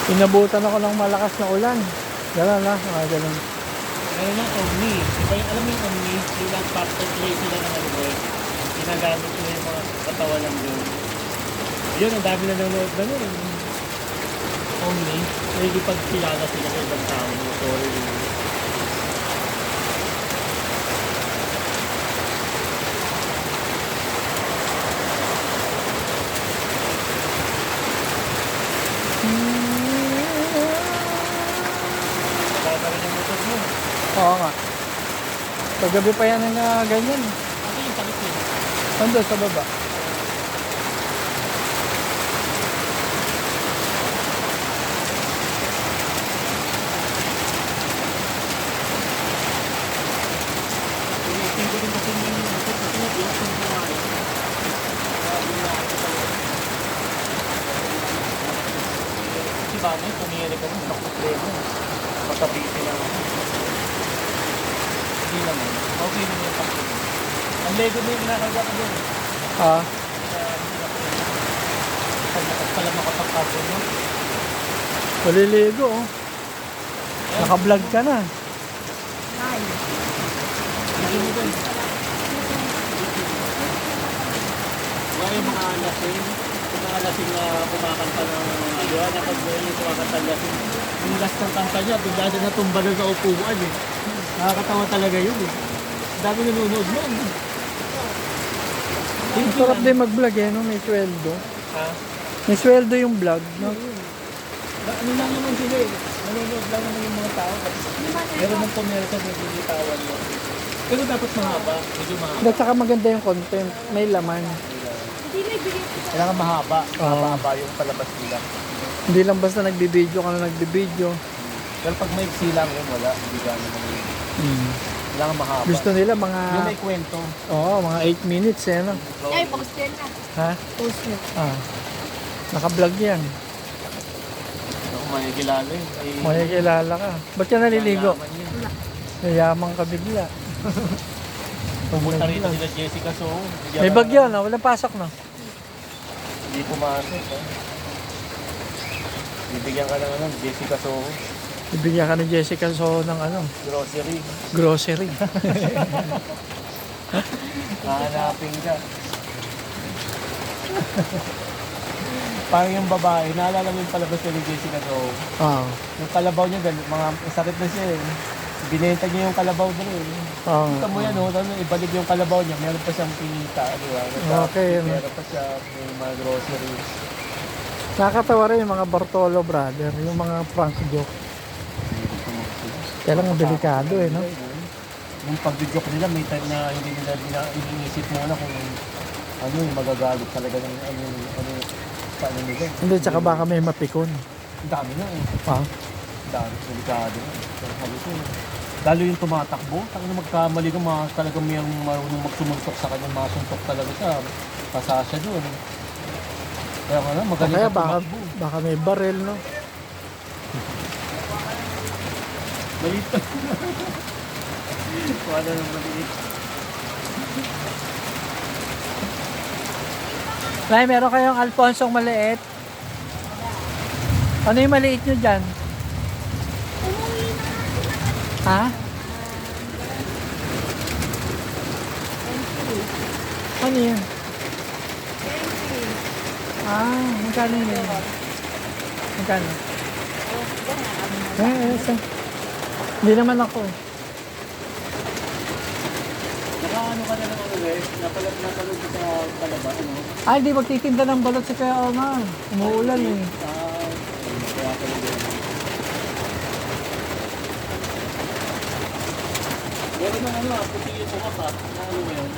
Inabutan ako ng malakas na ulan. Gano'n na, ganun. Meron ng Omni. Iba yung, alam mo yung Omni, yung lang factor play sila ng ano doon. Ginagamit nila yung mga katawan ng doon. Yun, ang dami nanonood na nun. Omni. Nakikipagkilala sila sa ibang tao. Sorry. Nakaka rin yung motor mo. Oo nga. Paggabi pa yan na ganyan. Ano yung sakit nila? Nandun sa baba. Hindi rin kasi yung motor kasi nag-iwas yung buhay. Si Banay, pumili ka mo, nakuplemo. Makabiti lang ako. Hindi naman. Okay naman yung pakto. Ang Lego na yung ginagawa ko doon. Ah, Kaya hindi na po yun. Paglakas pala makapagpapon mo. maliligo oh. Naka-vlog ka na. Hindi mo doon. Wala yung mga lasing. Yung mga lasing na kumakanta ng ano, napag yung kumakanta lasing. Yung last ng kanta niya, bigla na natumba na sa upuan eh. Nakakatawa talaga yun eh. Ang dami nanonood mo. Ang sarap din mag-vlog eh, no? May sweldo. Ha? May sweldo yung vlog, no? Ano lang naman sila eh. Nanonood lang naman yung mga tao. Meron ng commercial na binitawan mo. Pero dapat mahaba. Medyo mahaba. At saka maganda yung content. May laman. Kailangan mahaba. Oo. Mahaba yung palabas nila. Hindi lang basta nagbibideo ka na nagbibideo. Pero pag may silang yun, wala. Hindi gano'n naman. Kailangan mahaba. Gusto nila mga, Yung may kwento. oo, mga 8 minutes eh, no? Ay, post yan na. Ha? Post yan. Ah. Naka-vlog yan. Ako makikilala yun. Ay, Makikilala ka. Ba't ka naliligo? yaman yun. Nayamang ka bigla. Pumunta rito sila Jessica Soho. May bagyo na, walang pasok na. Hindi pumasok. Bibigyan ka ng ano, Jessica Soho. Ibigyan ka ni Jessica Soho ng ano, Grocery. grocery. Hahanapin ka. Parang yung babae, naalala mo yung palabas ni Jessica Soho. Oo. Yung kalabaw niya, mga sakit na siya eh. Binenta niya yung kalabaw doon eh. Oo. Kita mo yan, oh, ibalik yung kalabaw niya, meron pa siyang pinita, di ba? Okay. Meron pa siya, may mga groceries. Nakakatawa rin yung mga Bartolo brother, yung mga prank joke. Kaya lang delikado eh, no? Yung pag-joke nila, may time na hindi nila iniisip muna kung ano yung magagalit talaga ng ano paano nila. Hindi, tsaka baka may mapikon. Ang dami na eh. Ah. Ang dami, delikado na. Sabi ko, lalo yung tumatakbo, talaga magkamali ka, talagang may marunong magsumuntok sa kanya, masuntok talaga siya. Pasasya doon. Kaya nga na, magaling Kaya ka tumakbo. baka may barel, no? Maliit pa. Wala nang maliit. Nay, meron kayong Alfonsong maliit? Ano yung maliit nyo dyan? Ha? Ano yun? Ah, magkano yun? Magkano? Isa. Hindi naman ako eh. Nakaano ka na ng ano eh, napalog sa palaba, ano? Ay, di magtitinda ng balot si Kuya Omar. Umuulan eh. Kaya pala din. Meron ng ano, puti yung bukas na ano mo yun.